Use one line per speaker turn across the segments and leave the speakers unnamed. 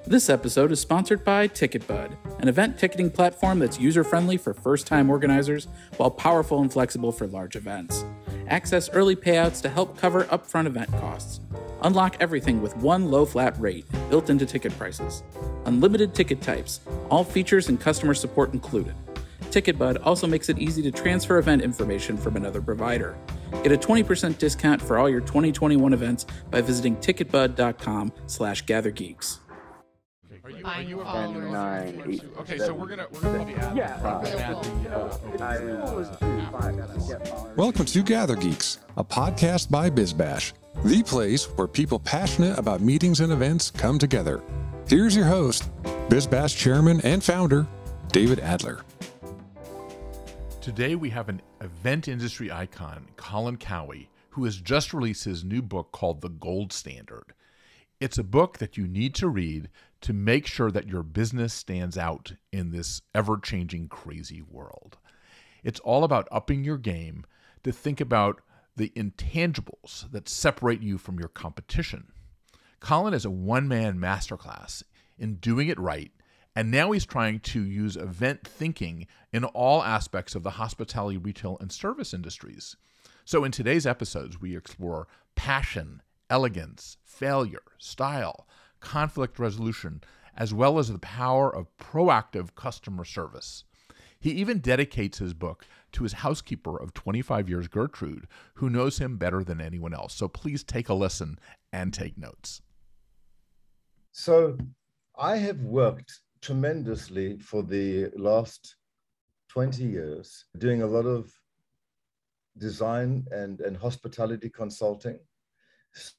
This episode is sponsored by TicketBud, an event ticketing platform that's user-friendly for first-time organizers while powerful and flexible for large events. Access early payouts to help cover upfront event costs. Unlock everything with one low flat rate built into ticket prices. Unlimited ticket types, all features and customer support included. TicketBud also makes it easy to transfer event information from another provider. Get a 20% discount for all your 2021 events by visiting ticketbud.com/GatherGeeks.
Are you
Okay, so we're gonna
Welcome to GatherGeeks, a podcast by BizBash, the place where people passionate about meetings and events come together. Here's your host, BizBash chairman and founder, David Adler.
Today we have an event industry icon, Colin Cowie, who has just released his new book called The Gold Standard. It's a book that you need to read to make sure that your business stands out in this ever-changing, crazy world. It's all about upping your game to think about the intangibles that separate you from your competition. Colin is a one-man masterclass in doing it right, and now he's trying to use event thinking in all aspects of the hospitality, retail, and service industries. So in today's episodes, we explore passion, elegance, failure, style, conflict resolution, as well as the power of proactive customer service. He even dedicates his book to his housekeeper of 25 years, Gertrude, who knows him better than anyone else. So please take a listen and take notes.
So I have worked tremendously for the last 20 years, doing a lot of design and hospitality consulting.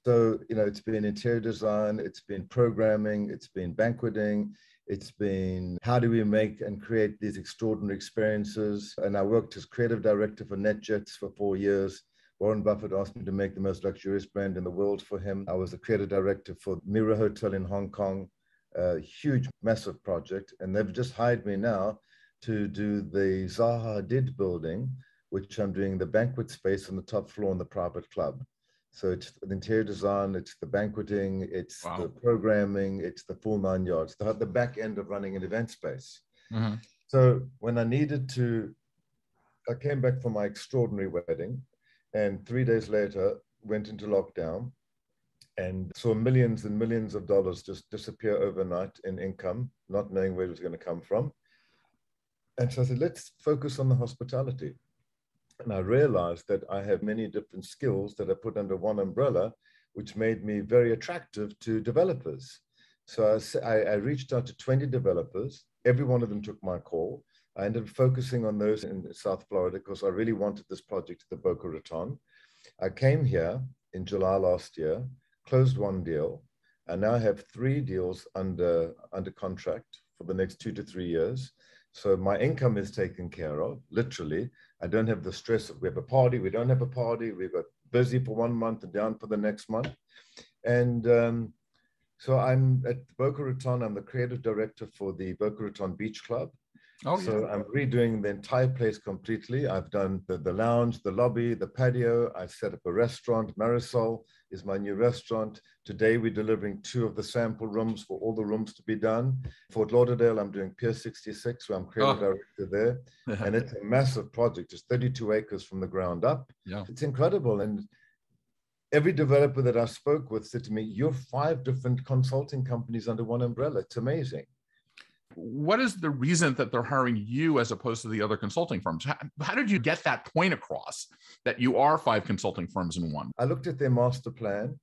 So, it's been interior design, it's been programming, it's been banqueting, it's been how do we make and create these extraordinary experiences. And I worked as creative director for NetJets for 4 years. Warren Buffett asked me to make the most luxurious brand in the world for him. I was the creative director for Mira Hotel in Hong Kong, a huge, massive project. And they've just hired me now to do the Zaha Hadid building, which I'm doing the banquet space on the top floor in the private club. So it's the interior design, it's the banqueting, it's the programming, it's the full 9 yards, the back end of running an event space. Mm-hmm. So when I came back from my extraordinary wedding, and 3 days later went into lockdown and saw millions and millions of dollars just disappear overnight in income, not knowing where it was going to come from. And so I said, let's focus on the hospitality. And I realized that I have many different skills that I put under one umbrella, which made me very attractive to developers. So I reached out to 20 developers. Every one of them took my call. I ended up focusing on those in South Florida because I really wanted this project at the Boca Raton. I came here in July last year, closed one deal, and now I have 3 deals under contract for the next 2 to 3 years. So my income is taken care of, literally. I don't have the stress of we have a party, we don't have a party, we got busy for 1 month and down for the next month. And so I'm at Boca Raton, I'm the creative director for the Boca Raton Beach Club. So I'm redoing the entire place completely. I've done the lounge, the lobby, the patio. I've set up a restaurant. Marisol is my new restaurant. Today, we're delivering 2 of the sample rooms for all the rooms to be done. Fort Lauderdale, I'm doing Pier 66, where I'm creative director there. And it's a massive project. It's 32 acres from the ground up. Yeah. It's incredible. And every developer that I spoke with said to me, you're 5 different consulting companies under one umbrella. It's amazing.
What is the reason that they're hiring you as opposed to the other consulting firms? How did you get that point across that you are 5 consulting firms in one?
I looked at their master plan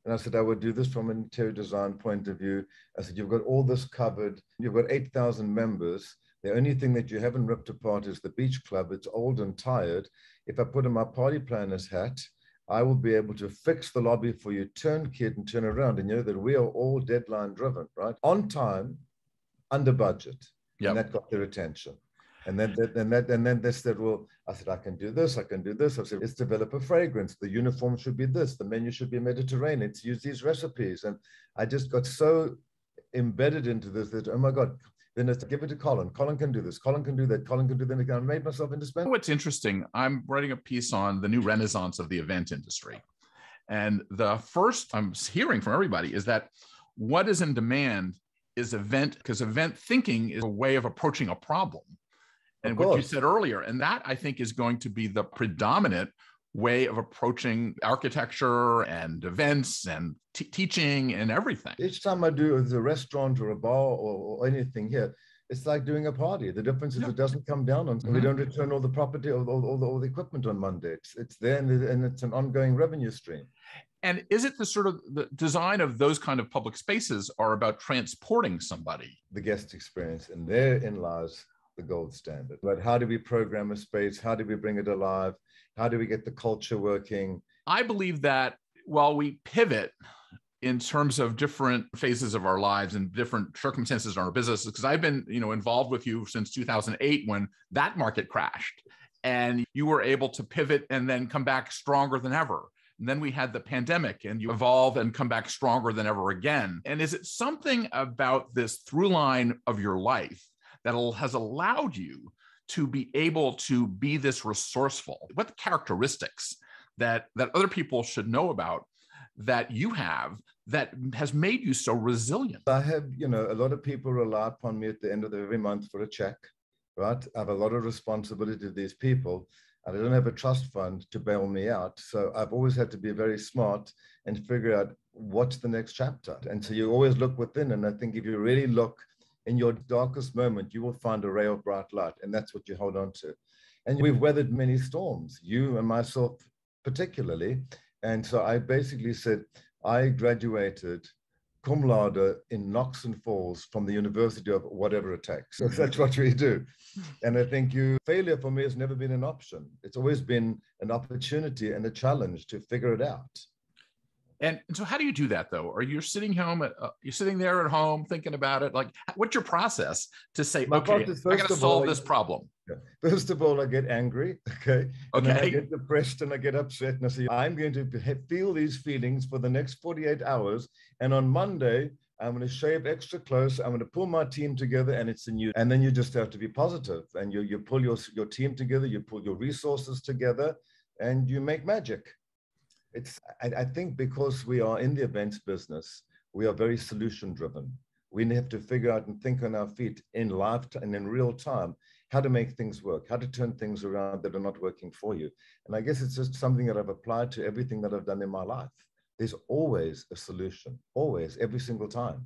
and I said, I would do this from an interior design point of view. I said, you've got all this covered. You've got 8,000 members. The only thing that you haven't ripped apart is the beach club. It's old and tired. If I put on my party planner's hat, I will be able to fix the lobby for you, turnkey and turn around. And you know that we are all deadline driven, right? On time, under budget. Yep. And that got their attention. And then they said, well, I said, I can do this. I said, let's develop a fragrance. The uniform should be this. The menu should be Mediterranean. It's use these recipes. And I just got so embedded into this that, oh my God, then it's give it to Colin. Colin can do this. Colin can do that. Colin can do that. And I made myself indispensable.
What's interesting, I'm writing a piece on the new renaissance of the event industry. And the first I'm hearing from everybody is that what is in demand is event, because event thinking is a way of approaching a problem. And what you said earlier, and that I think is going to be the predominant way of approaching architecture and events and teaching and everything.
Each time I do a restaurant or a bar or anything here, it's like doing a party. The difference is it doesn't come down on, we don't return all the property or all the equipment on Monday. It's there and it's an ongoing revenue stream.
And is it the sort of the design of those kind of public spaces are about transporting somebody?
The guest experience, and therein lies the gold standard. But how do we program a space? How do we bring it alive? How do we get the culture working?
I believe that while we pivot in terms of different phases of our lives and different circumstances in our businesses, because I've been, involved with you since 2008 when that market crashed, and you were able to pivot and then come back stronger than ever. And then we had the pandemic and you evolve and come back stronger than ever again. And is it something about this through line of your life that has allowed you to be able to be this resourceful? What the characteristics that other people should know about that you have that has made you so resilient?
I have, a lot of people rely upon me at the end of every month for a check, right? I have a lot of responsibility to these people, and I don't have a trust fund to bail me out. So I've always had to be very smart and figure out what's the next chapter. And so you always look within. And I think if you really look in your darkest moment, you will find a ray of bright light. And that's what you hold on to. And we've weathered many storms, you and myself particularly. And so I basically said, I graduated cum laude in Knox and Falls from the University of whatever it takes. So that's what we do. And I think failure for me has never been an option. It's always been an opportunity and a challenge to figure it out.
And so how do you do that though? Are you sitting there at home thinking about it? Like, what's your process to say, okay, I got to solve this problem?
Yeah. First of all, I get angry, okay? And then I get depressed and I get upset and I say, I'm going to feel these feelings for the next 48 hours. And on Monday, I'm going to shave extra close. I'm going to pull my team together and it's a new, and then you just have to be positive and you pull your team together, you pull your resources together and you make magic. I think because we are in the events business, we are very solution driven. We have to figure out and think on our feet in live and in real time, how to make things work, how to turn things around that are not working for you. And I guess it's just something that I've applied to everything that I've done in my life. There's always a solution, always, every single time.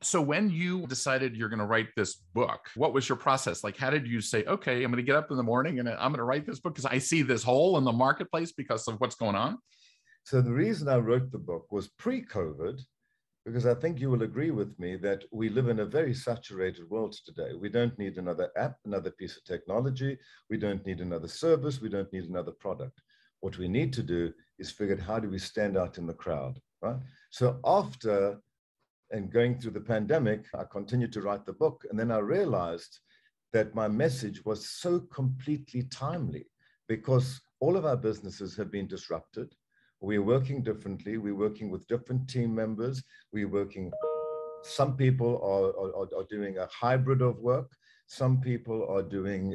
So when you decided you're going to write this book, what was your process? Like, how did you say, okay, I'm going to get up in the morning and I'm going to write this book because I see this hole in the marketplace because of what's going on?
So the reason I wrote the book was pre-COVID, because I think you will agree with me that we live in a very saturated world today. We don't need another app, another piece of technology. We don't need another service. We don't need another product. What we need to do is figure out how do we stand out in the crowd, right? So after and going through the pandemic, I continued to write the book. And then I realized that my message was so completely timely because all of our businesses have been disrupted. We're working differently. We're working with different team members. Some people are doing a hybrid of work. Some people are doing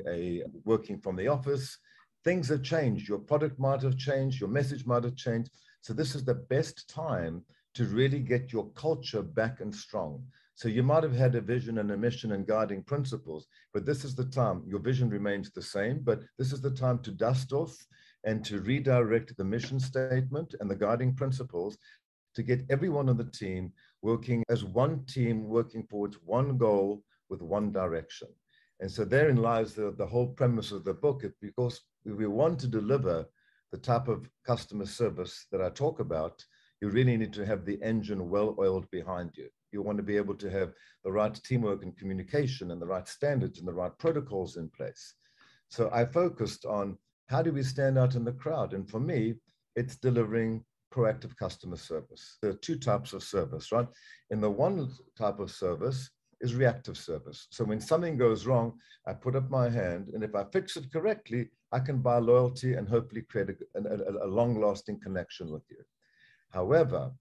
working from the office. Things have changed. Your product might have changed. Your message might have changed. So this is the best time to really get your culture back and strong. So you might have had a vision and a mission and guiding principles, but this is the time. Your vision remains the same, but this is the time to dust off and to redirect the mission statement and the guiding principles to get everyone on the team working as one team, working towards one goal with one direction. And so therein lies the whole premise of the book, because if we want to deliver the type of customer service that I talk about, you really need to have the engine well-oiled behind you. You want to be able to have the right teamwork and communication and the right standards and the right protocols in place. So I focused on how do we stand out in the crowd? And for me, it's delivering proactive customer service. There are two types of service, right? And the one type of service is reactive service. So when something goes wrong, I put up my hand, and if I fix it correctly, I can buy loyalty and hopefully create a long-lasting connection with you. However,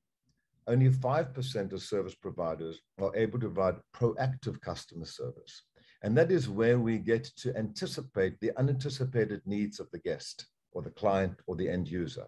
only 5% of service providers are able to provide proactive customer service. And that is where we get to anticipate the unanticipated needs of the guest or the client or the end user.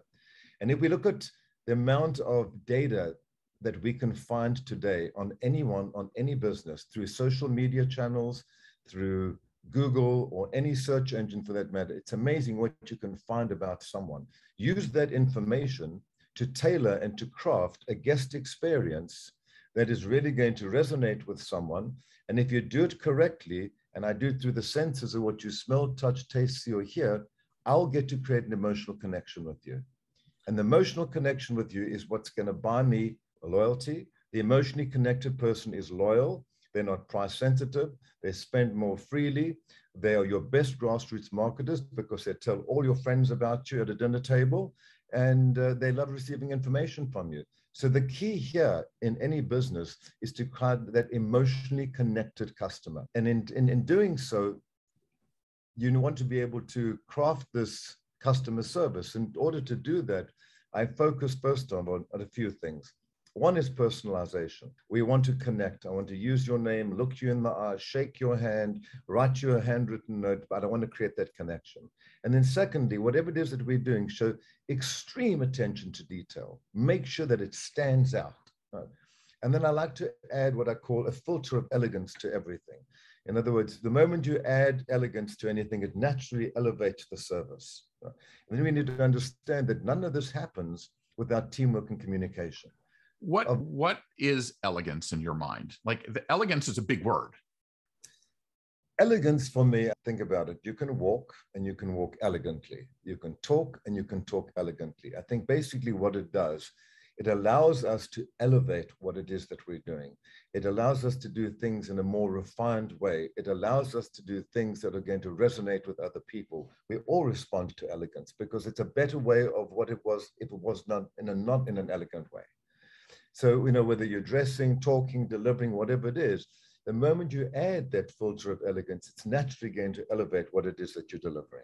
And if we look at the amount of data that we can find today on anyone, on any business, through social media channels, through Google or any search engine for that matter. It's amazing what you can find about someone. Use that information to tailor and to craft a guest experience that is really going to resonate with someone. And if you do it correctly, and I do it through the senses of what you smell, touch, taste, see, or hear, I'll get to create an emotional connection with you. And the emotional connection with you is what's going to buy me loyalty. The emotionally connected person is loyal. They're not price sensitive. They spend more freely. They are your best grassroots marketers because they tell all your friends about you at a dinner table, and they love receiving information from you. So the key here in any business is to create that emotionally connected customer. And in doing so, you want to be able to craft this customer service. In order to do that, I focus first on a few things. One is personalization. We want to connect. I want to use your name, look you in the eye, shake your hand, write you a handwritten note, but I want to create that connection. And then secondly, whatever it is that we're doing, show extreme attention to detail. Make sure that it stands out. Right? And then I like to add what I call a filter of elegance to everything. In other words, the moment you add elegance to anything, it naturally elevates the service. Right? And then we need to understand that none of this happens without teamwork and communication.
What is elegance in your mind? Like, the elegance is a big word.
Elegance for me, think about it. You can walk and you can walk elegantly. You can talk and you can talk elegantly. I think basically what it does, it allows us to elevate what it is that we're doing. It allows us to do things in a more refined way. It allows us to do things that are going to resonate with other people. We all respond to elegance because it's a better way of what it was if it was not in an elegant way. So, whether you're dressing, talking, delivering, whatever it is, the moment you add that filter of elegance, it's naturally going to elevate what it is that you're delivering.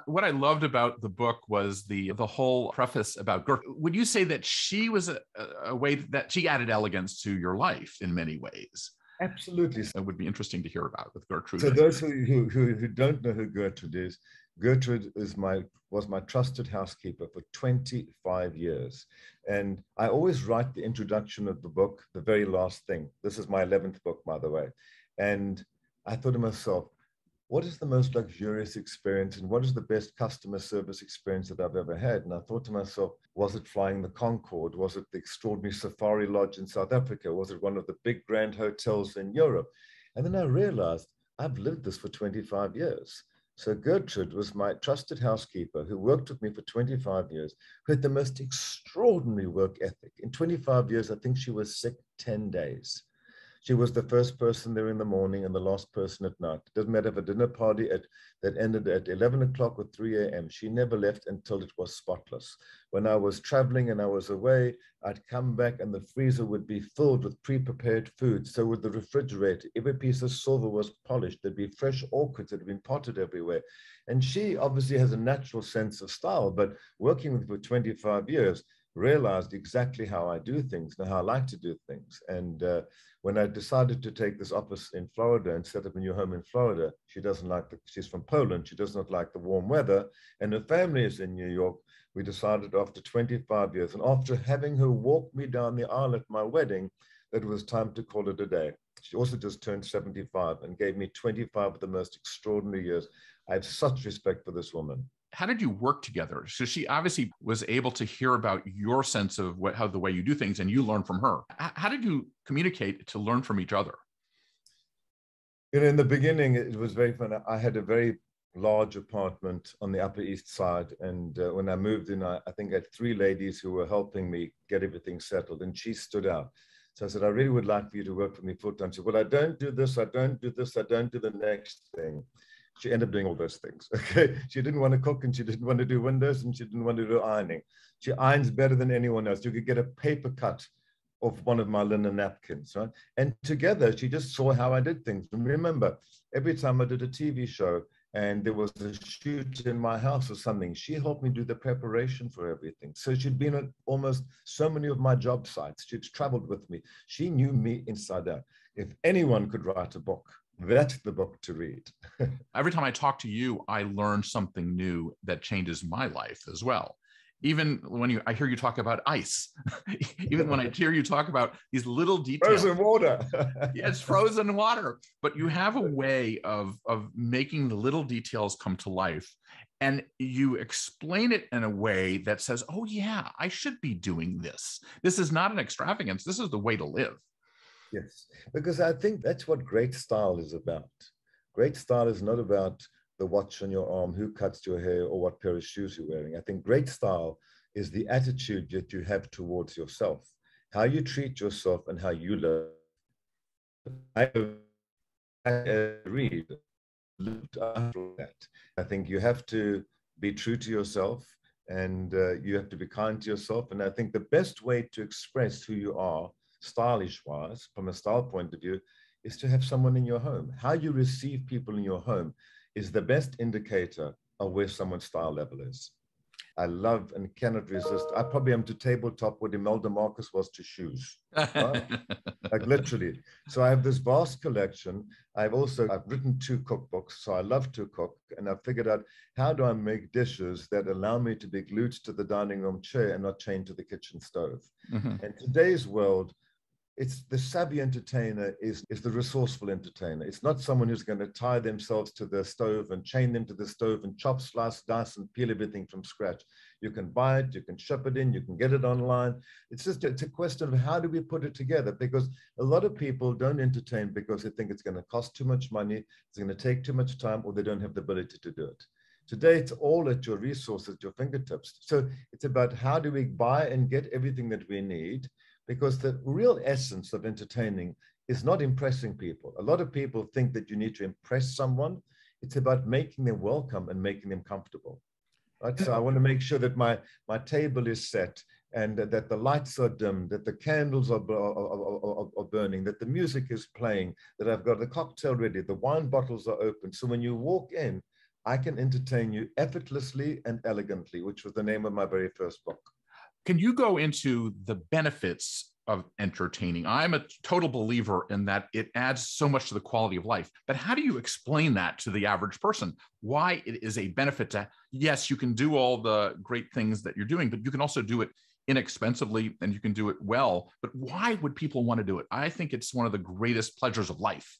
What I loved about the book was the whole preface about Gertrude. Would you say that she was a way that she added elegance to your life in many ways?
Absolutely.
It would be interesting to hear about with Gertrude.
So those who don't know who Gertrude is, Gertrude was my trusted housekeeper for 25 years. And I always write the introduction of the book, the very last thing. This is my 11th book, by the way. And I thought to myself, what is the most luxurious experience and what is the best customer service experience that I've ever had? And I thought to myself, was it flying the Concorde? Was it the extraordinary Safari Lodge in South Africa? Was it one of the big grand hotels in Europe? And then I realized I've lived this for 25 years. So Gertrude was my trusted housekeeper who worked with me for 25 years, who had the most extraordinary work ethic. In 25 years, I think she was sick 10 days. She was the first person there in the morning and the last person at night. It doesn't matter if a dinner party that ended at 11 o'clock or 3 a.m. She never left until it was spotless. When I was traveling and I was away, I'd come back and the freezer would be filled with pre-prepared food. So with the refrigerator, every piece of silver was polished. There'd be fresh orchids that had been potted everywhere. And she obviously has a natural sense of style, but working with her for 25 years, realized exactly how I do things and how I like to do things. And when I decided to take this office in Florida and set up a new home in Florida, she's from Poland. She does not like the warm weather. And her family is in New York. We decided after 25 years and after having her walk me down the aisle at my wedding, that it was time to call it a day. She also just turned 75 and gave me 25 of the most extraordinary years. I have such respect for this woman.
How did you work together? So she obviously was able to hear about your sense of how the way you do things, and you learn from her. How did you communicate to learn from each other?
In the beginning, it was very fun. I had a very large apartment on the Upper East Side. And when I moved in, I think I had 3 ladies who were helping me get everything settled. And she stood out. So I said, I really would like for you to work for me full time. She said, well, I don't do this, I don't do this, I don't do the next thing. She ended up doing all those things. Okay, she didn't want to cook and she didn't want to do windows and she didn't want to do ironing. She irons better than anyone else. You could get a paper cut of one of my linen napkins, right? And together, she just saw how I did things. And remember, every time I did a TV show and there was a shoot in my house or something, she helped me do the preparation for everything. So she'd been at almost so many of my job sites. She'd traveled with me. She knew me inside out. If anyone could write a book, that's the book to read.
Every time I talk to you, I learn something new that changes my life as well. Even when I hear you talk about ice, even when I hear you talk about these little details.
Frozen water.
Yeah, it's frozen water. But you have a way of making the little details come to life. And you explain it in a way that says, oh, yeah, I should be doing this. This is not an extravagance. This is the way to live.
Yes, because I think that's what great style is about. Great style is not about the watch on your arm, who cuts your hair, or what pair of shoes you're wearing. I think great style is the attitude that you have towards yourself, how you treat yourself and how you live. I read, lived after that. I think you have to be true to yourself, and you have to be kind to yourself. And I think the best way to express who you are, stylish-wise, from a style point of view, is to have someone in your home. How you receive people in your home is the best indicator of where someone's style level is. I love and cannot resist. I probably am to tabletop what Imelda Marcus was to shoes, right? Like literally. So I have this vast collection. I've written 2 cookbooks, so I love to cook. And I've figured out, how do I make dishes that allow me to be glued to the dining room chair and not chained to the kitchen stove? Mm-hmm. In today's world, it's the savvy entertainer is the resourceful entertainer. It's not someone who's going to tie themselves to the stove and chain them to the stove and chop, slice, dice, and peel everything from scratch. You can buy it, you can ship it in, you can get it online. It's a question of how do we put it together? Because a lot of people don't entertain because they think it's going to cost too much money, it's going to take too much time, or they don't have the ability to do it. Today, it's all at your resources, at your fingertips. So it's about how do we buy and get everything that we need, because the real essence of entertaining is not impressing people. A lot of people think that you need to impress someone. It's about making them welcome and making them comfortable. Right? So I want to make sure that my table is set, and that the lights are dim, that the candles are burning, that the music is playing, that I've got the cocktail ready, the wine bottles are open. So when you walk in, I can entertain you effortlessly and elegantly, which was the name of my very first book.
Can you go into the benefits of entertaining? I'm a total believer in that it adds so much to the quality of life. But how do you explain that to the average person? Why it is a benefit to, yes, you can do all the great things that you're doing, but you can also do it inexpensively and you can do it well. But why would people want to do it? I think it's one of the greatest pleasures of life.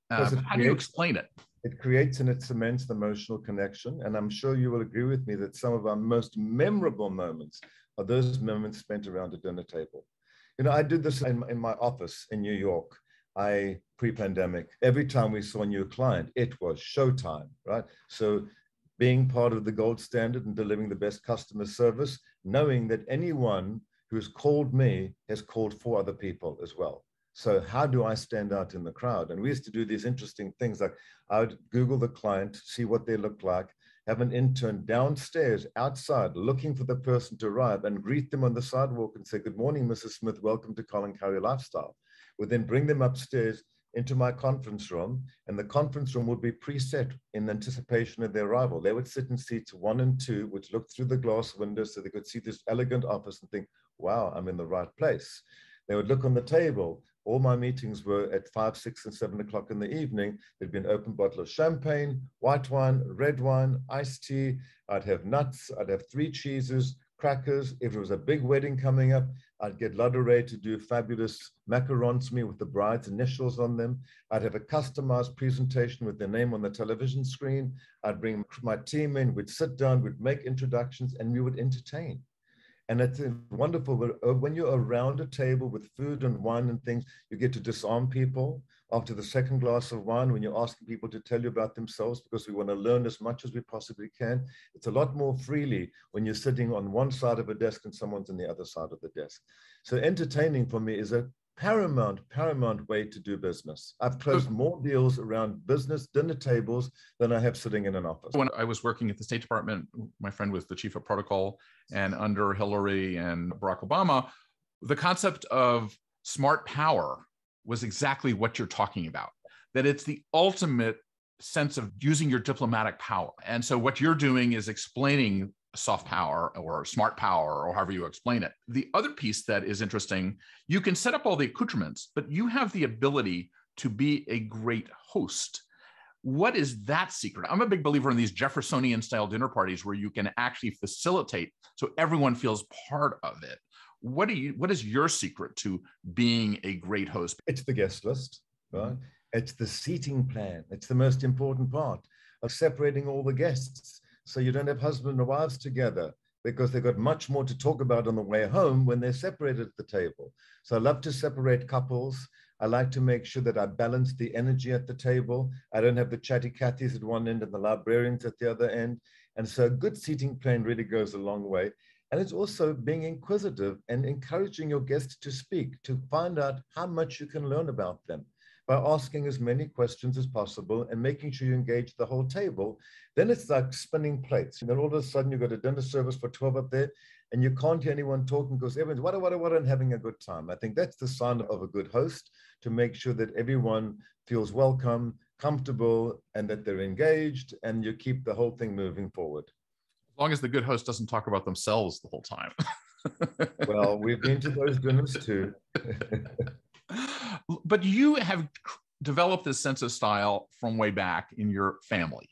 How do you explain it?
It creates and it cements the emotional connection. And I'm sure you will agree with me that some of our most memorable moments are those moments spent around a dinner table. You know, I did this in my office in New York. Pre-pandemic, every time we saw a new client, it was showtime, right? So being part of the gold standard and delivering the best customer service, knowing that anyone who's called me has called 4 other people as well. So how do I stand out in the crowd? And we used to do these interesting things, like I would Google the client, see what they look like, have an intern downstairs, outside, looking for the person to arrive and greet them on the sidewalk and say, "Good morning, Mrs. Smith, welcome to Colin Cowie Lifestyle." Would then bring them upstairs into my conference room, and the conference room would be preset in anticipation of their arrival. They would sit in seats 1 and 2, which looked through the glass windows so they could see this elegant office and think, wow, I'm in the right place. They would look on the table. All my meetings were at 5, 6, and 7 o'clock in the evening. There'd be an open bottle of champagne, white wine, red wine, iced tea. I'd have nuts. I'd have 3 cheeses, crackers. If it was a big wedding coming up, I'd get Ladurée to do fabulous macarons for me with the bride's initials on them. I'd have a customized presentation with their name on the television screen. I'd bring my team in. We'd sit down. We'd make introductions, and we would entertain. And it's wonderful when you're around a table with food and wine and things, you get to disarm people after the second glass of wine when you're asking people to tell you about themselves, because we want to learn as much as we possibly can. It's a lot more freely when you're sitting on one side of a desk and someone's on the other side of the desk. So entertaining for me is a paramount way to do business. I've closed more deals around business dinner tables than I have sitting in an office.
When I was working at the State Department, my friend was the chief of protocol, and under Hillary and Barack Obama, the concept of smart power was exactly what you're talking about, that it's the ultimate sense of using your diplomatic power. And so what you're doing is explaining soft power or smart power, or however you explain it. The other piece that is interesting, you can set up all the accoutrements, but you have the ability to be a great host. What is that secret? I'm a big believer in these Jeffersonian style dinner parties where you can actually facilitate so everyone feels part of it. What is your secret to being a great host?
It's the guest list, right? It's the seating plan. It's the most important part of separating all the guests. So you don't have husband and wives together, because they've got much more to talk about on the way home when they're separated at the table. So I love to separate couples. I like to make sure that I balance the energy at the table. I don't have the chatty Cathys at one end and the librarians at the other end. And so a good seating plan really goes a long way. And it's also being inquisitive and encouraging your guests to speak, to find out how much you can learn about them by asking as many questions as possible and making sure you engage the whole table. Then it's like spinning plates. And then all of a sudden you've got a dinner service for 12 up there and you can't hear anyone talking because everyone's what, and having a good time. I think that's the sign of a good host, to make sure that everyone feels welcome, comfortable, and that they're engaged, and you keep the whole thing moving forward.
As long as the good host doesn't talk about themselves the whole time.
Well, we've been to those dinners too.
But you have developed this sense of style from way back in your family.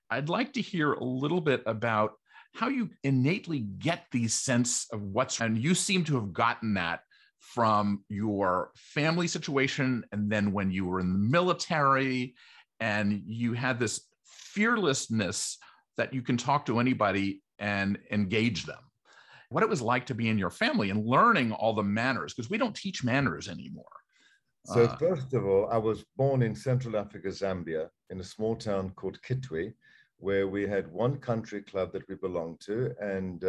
I'd like to hear a little bit about how you innately get the sense of and you seem to have gotten that from your family situation, and then when you were in the military, and you had this fearlessness that you can talk to anybody and engage them. What it was like to be in your family and learning all the manners, because we don't teach manners anymore.
So first of all, I was born in Central Africa, Zambia, in a small town called Kitwe, where we had one country club that we belonged to, and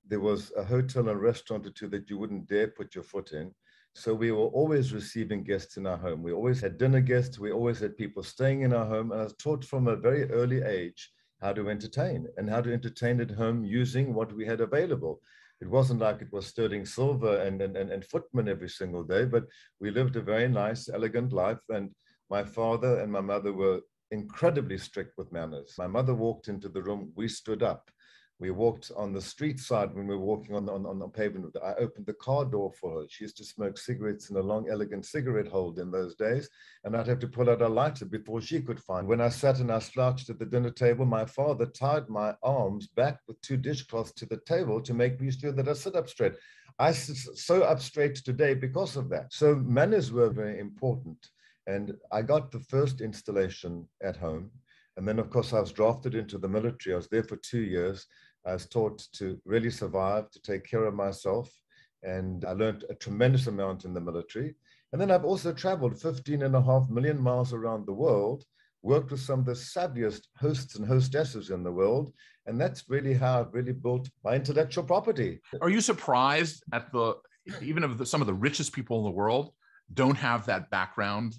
there was a hotel and restaurant or two that you wouldn't dare put your foot in. So we were always receiving guests in our home. We always had dinner guests. We always had people staying in our home. And I was taught from a very early age how to entertain, and how to entertain at home using what we had available. It wasn't like it was sterling silver and footmen every single day, but we lived a very nice, elegant life. And my father and my mother were incredibly strict with manners. My mother walked into the room, we stood up. We walked on the street side when we were walking on the pavement. I opened the car door for her. She used to smoke cigarettes in a long, elegant cigarette holder in those days, and I'd have to pull out a lighter before she could find. When I sat and I slouched at the dinner table, my father tied my arms back with 2 dishcloths to the table to make me sure that I sit up straight. I sit so up straight today because of that. So manners were very important. And I got the first installation at home. And then, of course, I was drafted into the military. I was there for 2 years. I was taught to really survive, to take care of myself. And I learned a tremendous amount in the military. And then I've also traveled 15.5 million miles around the world, worked with some of the savviest hosts and hostesses in the world. And that's really how I've really built my intellectual property.
Are you surprised at some of the richest people in the world don't have that background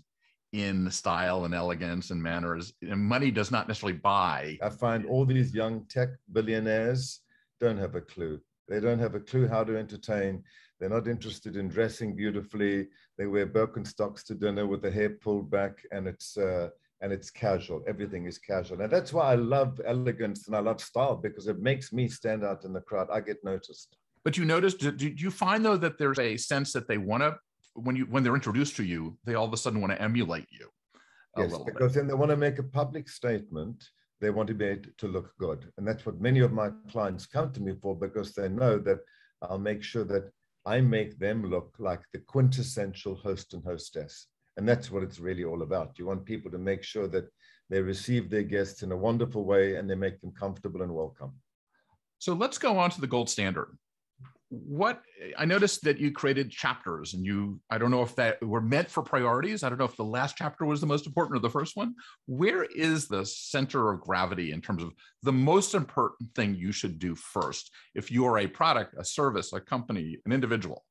in style and elegance and manners? And money does not necessarily buy.
I find all these young tech billionaires don't have a clue. They don't have a clue how to entertain. They're not interested in dressing beautifully. They wear Birkenstocks to dinner with the hair pulled back, and it's casual. Everything is casual. And that's why I love elegance and I love style, because it makes me stand out in the crowd. I get noticed.
But you notice, do you find though that there's a sense that they want to, when they're introduced to you, they all of a sudden want to emulate you?
Yes, because then they want to make a public statement. They want to be able to look good. And that's what many of my clients come to me for, because they know that I'll make sure that I make them look like the quintessential host and hostess. And that's what it's really all about. You want people to make sure that they receive their guests in a wonderful way and they make them comfortable and welcome.
So let's go on to the gold standard. I noticed that you created chapters, and I don't know if that were meant for priorities. I don't know if the last chapter was the most important or the first one. Where is the center of gravity in terms of the most important thing you should do first if you are a product, a service, a company, an individual?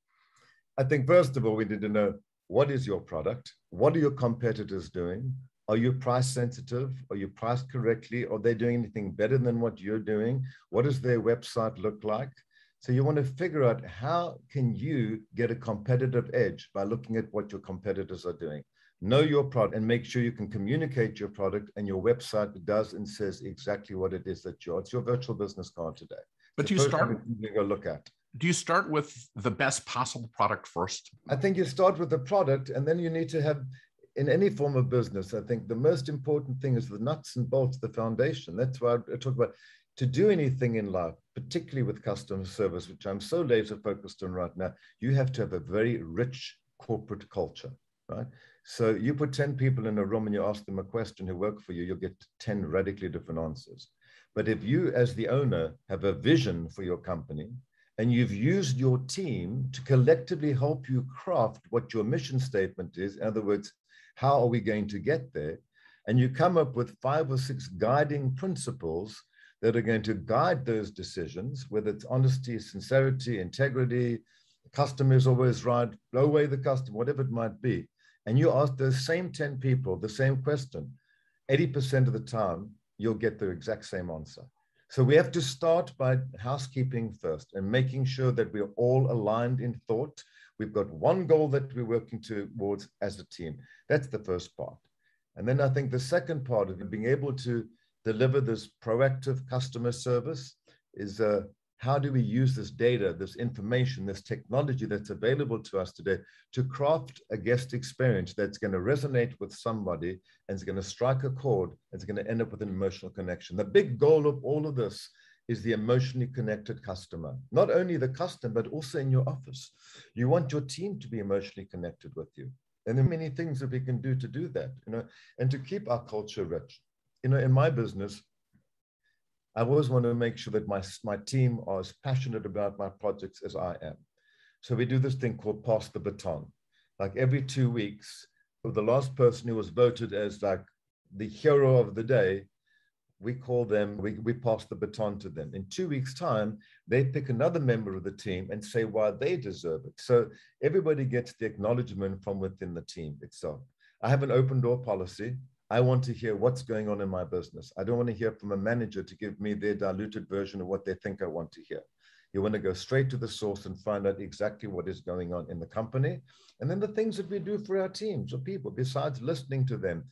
I think first of all, we need to know, what is your product? What are your competitors doing? Are you price sensitive? Are you priced correctly? Are they doing anything better than what you're doing? What does their website look like? So you want to figure out, how can you get a competitive edge by looking at what your competitors are doing? Know your product and make sure you can communicate your product, and your website does and says exactly what it is that it's your virtual business card today.
But
do
you start with the best possible product first?
I think you start with the product, and then you need to have in any form of business, I think the most important thing is the nuts and bolts, the foundation. That's why I talk about to do anything in life, particularly with customer service, which I'm so laser focused on right now, you have to have a very rich corporate culture, right? So you put 10 people in a room and you ask them a question who work for you, you'll get 10 radically different answers. But if you, as the owner, have a vision for your company and you've used your team to collectively help you craft what your mission statement is, in other words, how are we going to get there? And you come up with 5 or 6 guiding principles that are going to guide those decisions, whether it's honesty, sincerity, integrity, the customer is always right, blow away the customer, whatever it might be. And you ask those same 10 people the same question, 80% of the time, you'll get the exact same answer. So we have to start by housekeeping first and making sure that we're all aligned in thought. We've got one goal that we're working towards as a team. That's the first part. And then I think the second part of it, being able to deliver this proactive customer service is how do we use this data, this information, this technology that's available to us today to craft a guest experience that's going to resonate with somebody and is going to strike a chord and it's going to end up with an emotional connection. The big goal of all of this is the emotionally connected customer, not only the customer, but also in your office. You want your team to be emotionally connected with you. And there are many things that we can do to do that, and to keep our culture rich. In my business, I always want to make sure that my team are as passionate about my projects as I am. So we do this thing called pass the baton. Like every 2 weeks, the last person who was voted as like the hero of the day, we call them, we pass the baton to them. In 2 weeks' time, they pick another member of the team and say why they deserve it. So everybody gets the acknowledgement from within the team itself. I have an open door policy. I want to hear what's going on in my business. I don't want to hear from a manager to give me their diluted version of what they think I want to hear. You want to go straight to the source and find out exactly what is going on in the company. And then the things that we do for our teams or people, besides listening to them.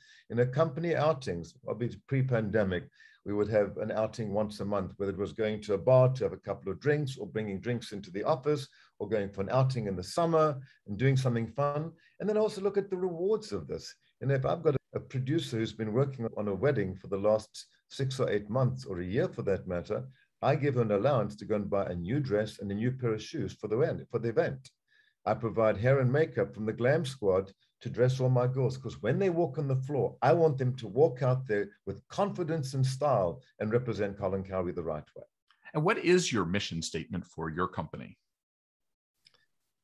Company outings, obviously pre-pandemic, we would have an outing once a month, whether it was going to a bar to have a couple of drinks or bringing drinks into the office or going for an outing in the summer and doing something fun. And then also look at the rewards of this. And if I've got a producer who's been working on a wedding for the last 6 or 8 months or a year for that matter, I give her an allowance to go and buy a new dress and a new pair of shoes for the event. I provide hair and makeup from the glam squad to dress all my girls, because when they walk on the floor, I want them to walk out there with confidence and style and represent Colin Cowie the right way.
And what is your mission statement for your company?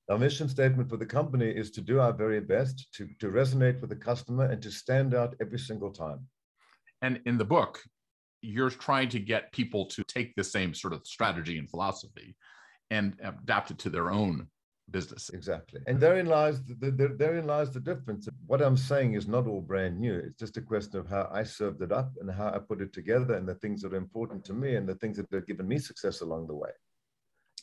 Our mission statement for the company is to do our very best to resonate with the customer and to stand out every single time.
And in the book, you're trying to get people to take the same sort of strategy and philosophy and adapt it to their own business.
Exactly. And therein lies the difference. What I'm saying is not all brand new. It's just a question of how I served it up and how I put it together and the things that are important to me and the things that have given me success along the way.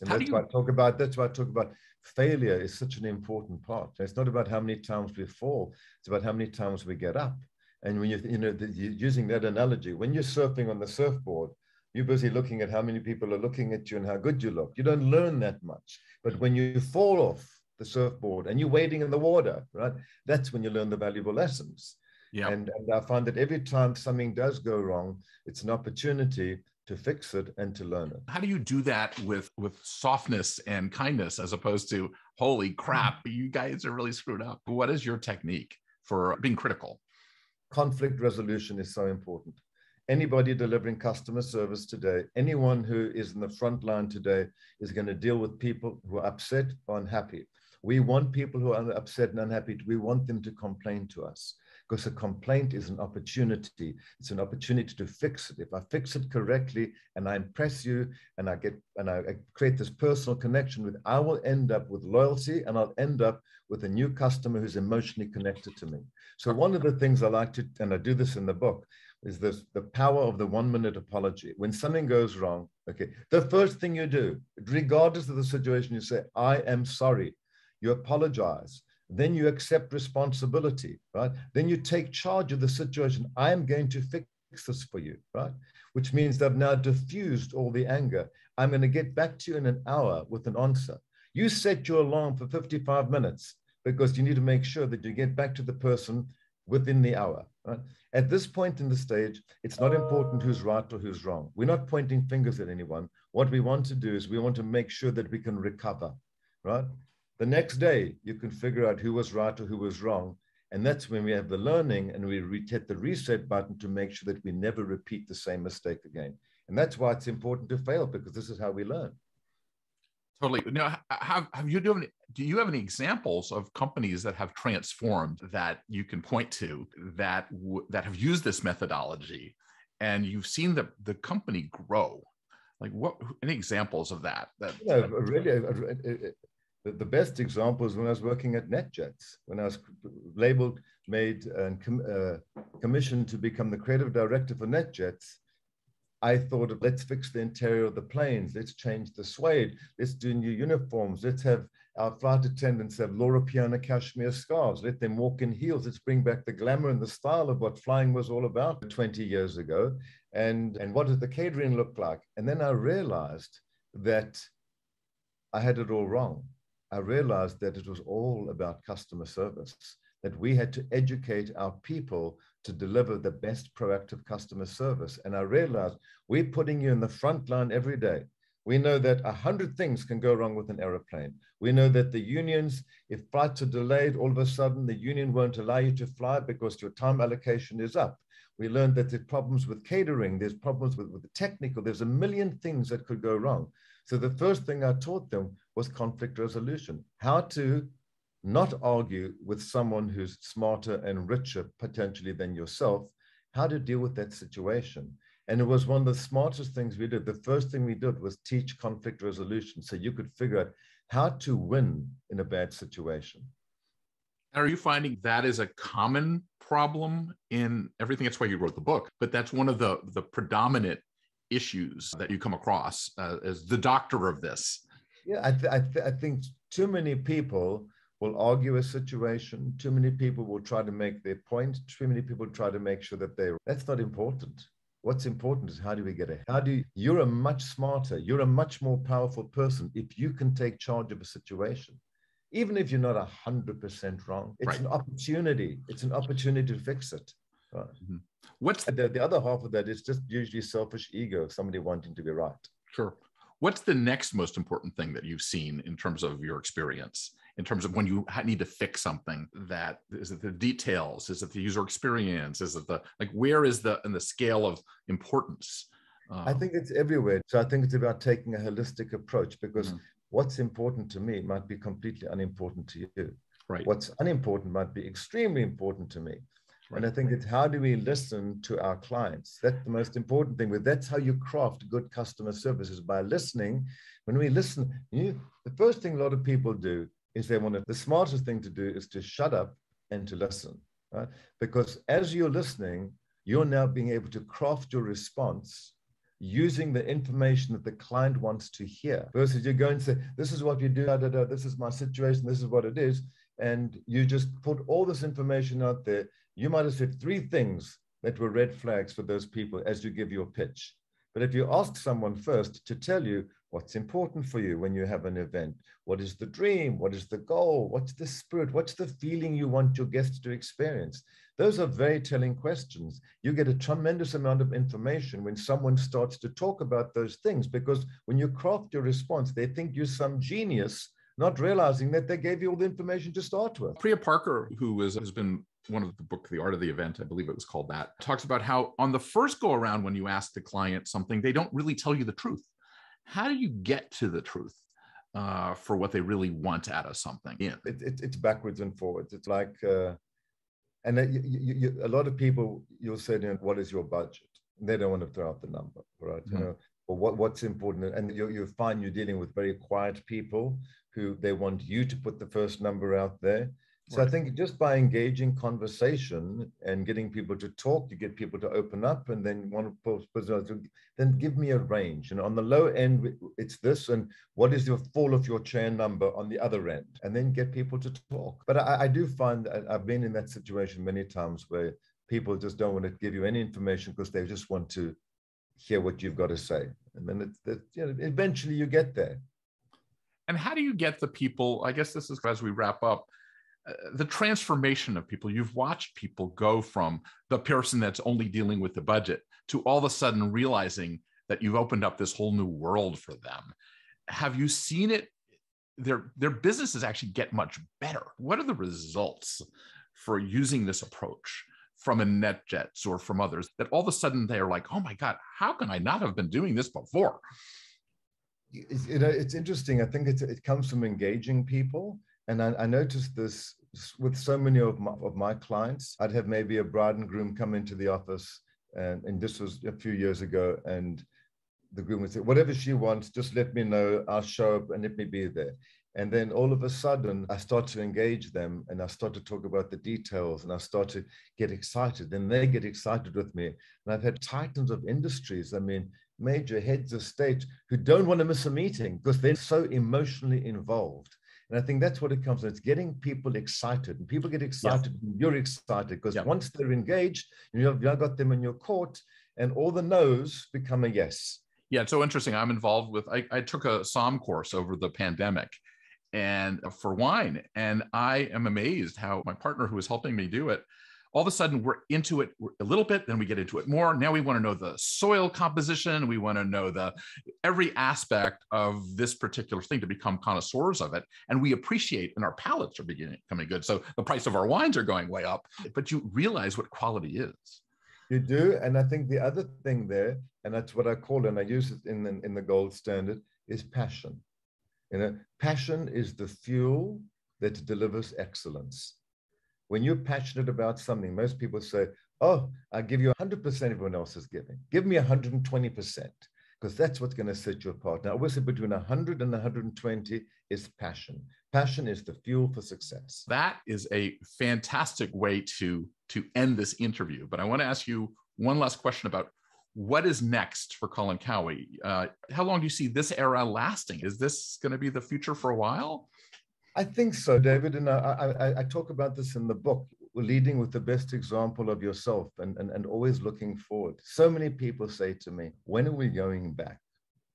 And that's why I talk about failure is such an important part. It's not about how many times we fall. It's about how many times we get up. And when you're using that analogy, when you're surfing on the surfboard, you're busy looking at how many people are looking at you and how good you look. You don't learn that much. But when you fall off the surfboard and you're wading in the water, right? That's when you learn the valuable lessons. Yeah. And I find that every time something does go wrong, it's an opportunity to fix it and to learn it.
How do you do that with softness and kindness as opposed to, holy crap, you guys are really screwed up? What is your technique for being critical?
Conflict resolution is so important. Anybody delivering customer service today, anyone who is in the front line today is going to deal with people who are upset or unhappy. We want people who are upset and unhappy, we want them to complain to us, because a complaint is an opportunity. It's an opportunity to fix it. If I fix it correctly and I impress you and I create this personal connection with, I will end up with loyalty and I'll end up with a new customer who's emotionally connected to me. So one of the things I like to, and I do this in the book, is this, the power of the 1-minute apology. When something goes wrong, okay, the first thing you do, regardless of the situation, you say, I am sorry. You apologize. Then you accept responsibility, right? Then you take charge of the situation. I am going to fix this for you, right? Which means that I've now diffused all the anger. I'm going to get back to you in an hour with an answer. You set your alarm for 55 minutes because you need to make sure that you get back to the person within the hour. Right? At this point in the stage, it's not important who's right or who's wrong. We're not pointing fingers at anyone. What we want to do is we want to make sure that we can recover, right? The next day, you can figure out who was right or who was wrong. And that's when we have the learning and we hit the reset button to make sure that we never repeat the same mistake again. And that's why it's important to fail, because this is how we learn.
Totally. Now, do you have any examples of companies that have transformed that you can point to that have used this methodology and you've seen the company grow? Like any examples of that?
The best example is when I was working at NetJets, when I was made and commissioned to become the creative director for NetJets. I thought of, let's fix the interior of the planes, let's change the suede, let's do new uniforms, let's have our flight attendants have Laura Piana cashmere scarves, let them walk in heels, let's bring back the glamour and the style of what flying was all about 20 years ago. And what did the catering look like? And then I realized that I had it all wrong. I realized that it was all about customer service, that we had to educate our people to deliver the best proactive customer service. And I realized we're putting you in the front line every day. We know that 100 things can go wrong with an airplane. We know that the unions, if flights are delayed, all of a sudden the union won't allow you to fly because your time allocation is up. We learned that there's problems with catering, there's problems with the technical, there's a million things that could go wrong. So the first thing I taught them was conflict resolution, how to not argue with someone who's smarter and richer potentially than yourself, how to deal with that situation. And it was one of the smartest things we did. The first thing we did was teach conflict resolution so you could figure out how to win in a bad situation.
Are you finding that is a common problem in everything? That's why you wrote the book, but that's one of the predominant issues that you come across as the doctor of this.
Yeah, I think too many people will argue a situation. Too many people will try to make their point. Too many people try to make sure that that's not important. What's important is how do we get ahead? You're a much smarter, you're a much more powerful person if you can take charge of a situation. Even if you're not 100% wrong, it's an opportunity. It's an opportunity to fix it. Right? Mm-hmm. What's the other half of that is just usually selfish ego of somebody wanting to be right.
Sure. What's the next most important thing that you've seen in terms of your experience, in terms of when you need to fix something? That is it the details? Is it the user experience? Is it where is in the scale of importance?
I think it's everywhere. So I think it's about taking a holistic approach, because what's important to me might be completely unimportant to you.
Right.
What's unimportant might be extremely important to me. Right. And I think it's how do we listen to our clients? That's the most important thing. That's how you craft good customer service, is by listening. When we listen, the first thing a lot of people do is the smartest thing to do is to shut up and to listen, right? Because as you're listening, you're now being able to craft your response using the information that the client wants to hear, versus you go and say, this is what you do, this is my situation, this is what it is. And you just put all this information out there. You might have said 3 things that were red flags for those people as you give your pitch. But if you ask someone first to tell you what's important for you when you have an event, what is the dream, what is the goal, what's the spirit, what's the feeling you want your guests to experience? Those are very telling questions. You get a tremendous amount of information when someone starts to talk about those things, because when you craft your response, they think you're some genius, not realizing that they gave you all the information to start with.
Priya Parker, who has been one of the book, The Art of the Event, I believe it was called that, talks about how on the first go around, when you ask the client something, they don't really tell you the truth. How do you get to the truth for what they really want out of something? Yeah.
It's backwards and forwards. It's like, and a lot of people, you'll say, what is your budget? They don't want to throw out the number, right? Mm-hmm. Or what's important. And you find you're dealing with very quiet people who they want you to put the first number out there. So I think just by engaging conversation and getting people to talk, you get people to open up, and then then give me a range. On the low end, it's this, and what is your fall of your chair number on the other end? And then get people to talk. But I do find I've been in that situation many times where people just don't want to give you any information because they just want to hear what you've got to say. And then eventually you get there.
And how do you get the people, I guess this is as we wrap up, the transformation of people. You've watched people go from the person that's only dealing with the budget to all of a sudden realizing that you've opened up this whole new world for them. Have you seen it? Their businesses actually get much better. What are the results for using this approach from a NetJets or from others, that all of a sudden they're like, oh my God, how can I not have been doing this before?
It's interesting. I think it comes from engaging people. And I noticed this with so many of my clients. I'd have maybe a bride and groom come into the office, and this was a few years ago, and the groom would say, whatever she wants, just let me know, I'll show up and let me be there. And then all of a sudden, I start to engage them, and I start to talk about the details, and I start to get excited. Then they get excited with me. And I've had titans of industries, I mean, major heads of state who don't want to miss a meeting because they're so emotionally involved. And I think that's what it comes to. It's getting people excited, and people get excited when you're excited, because once they're engaged, you've got them in your court, and all the no's become a yes.
Yeah, it's so interesting. I'm involved with, I took a SOM course over the pandemic and for wine. And I am amazed how my partner who was helping me do it, all of a sudden we're into it a little bit, then we get into it more. Now we want to know the soil composition. We want to know every aspect of this particular thing to become connoisseurs of it. And we appreciate, and our palates are becoming good. So the price of our wines are going way up, but you realize what quality is.
You do. And I think the other thing there, and that's what I call, and I use it in the gold standard, is passion. Passion is the fuel that delivers excellence. When you're passionate about something, most people say, oh, I give you 100% everyone else is giving. Give me 120%, because that's what's going to set you apart. Now, I always say between 100 and 120 is passion. Passion is the fuel for success.
That is a fantastic way to end this interview. But I want to ask you one last question about what is next for Colin Cowie. How long do you see this era lasting? Is this going to be the future for a while?
I think so, David. And I talk about this in the book, leading with the best example of yourself and always looking forward. So many people say to me, when are we going back?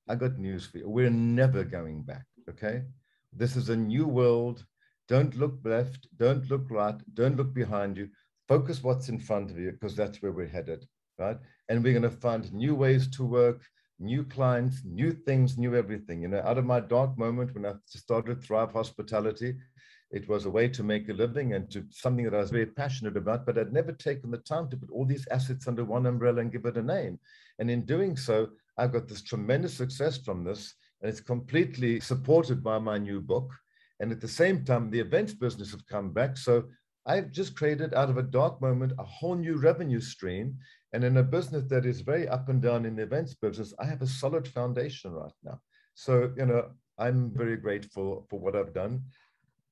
I got news for you. We're never going back, okay? This is a new world. Don't look left, don't look right, don't look behind you. Focus what's in front of you, because that's where we're headed, right? And we're going to find new ways to work, new clients, new things, new everything. Out of my dark moment when I started Thrive Hospitality, it was a way to make a living and to something that I was very passionate about, but I'd never taken the time to put all these assets under one umbrella and give it a name. And in doing so, I've got this tremendous success from this, and it's completely supported by my new book. And at the same time, the events business have come back. So I've just created, out of a dark moment, a whole new revenue stream. And in a business that is very up and down in the events business, I have a solid foundation right now. So, I'm very grateful for what I've done.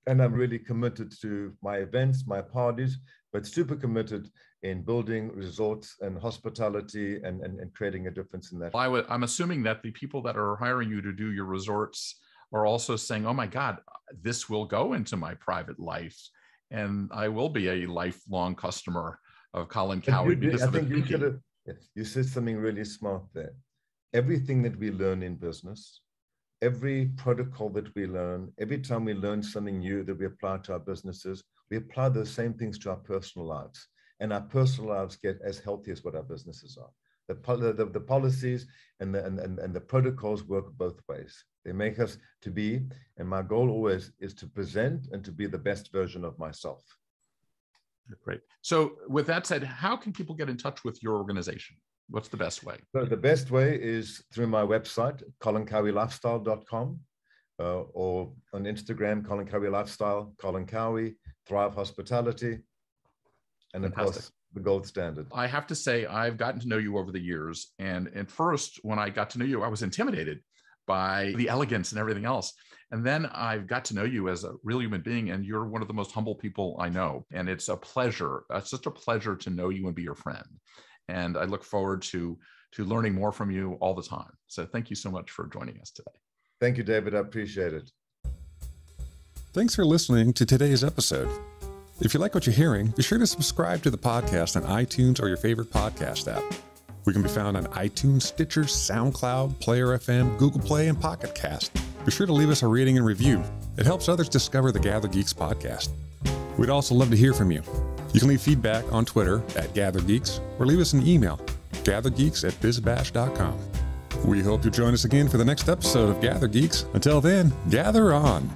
And I'm really committed to my events, my parties, but super committed in building resorts and hospitality and creating a difference in that.
I'm assuming that the people that are hiring you to do your resorts are also saying, oh my God, this will go into my private life, and I will be a lifelong customer of Colin Cowie.
You said something really smart there. Everything that we learn in business, every protocol that we learn, every time we learn something new that we apply to our businesses, we apply those same things to our personal lives. And our personal lives get as healthy as what our businesses are. The policies and the protocols work both ways. They make us to be, and my goal always is to present and to be the best version of myself.
Great. So with that said, how can people get in touch with your organization? What's the best way?
So the best way is through my website, colincowieLifestyle.com, or on Instagram, Colin Cowie Lifestyle, Colin Cowie, Thrive Hospitality, and of course, the gold standard.
I have to say, I've gotten to know you over the years. And at first, when I got to know you, I was intimidated by the elegance and everything else. And then I've got to know you as a real human being, and you're one of the most humble people I know. And it's a pleasure. It's such a pleasure to know you and be your friend. And I look forward to learning more from you all the time. So thank you so much for joining us today.
Thank you, David. I appreciate it.
Thanks for listening to today's episode. If you like what you're hearing, be sure to subscribe to the podcast on iTunes or your favorite podcast app. We can be found on iTunes, Stitcher, SoundCloud, Player FM, Google Play, and Pocket Cast. Be sure to leave us a rating and review. It helps others discover the GatherGeeks podcast. We'd also love to hear from you. You can leave feedback on Twitter at GatherGeeks or leave us an email, gathergeeks@bizbash.com. We hope you'll join us again for the next episode of Gather Geeks. Until then, gather on.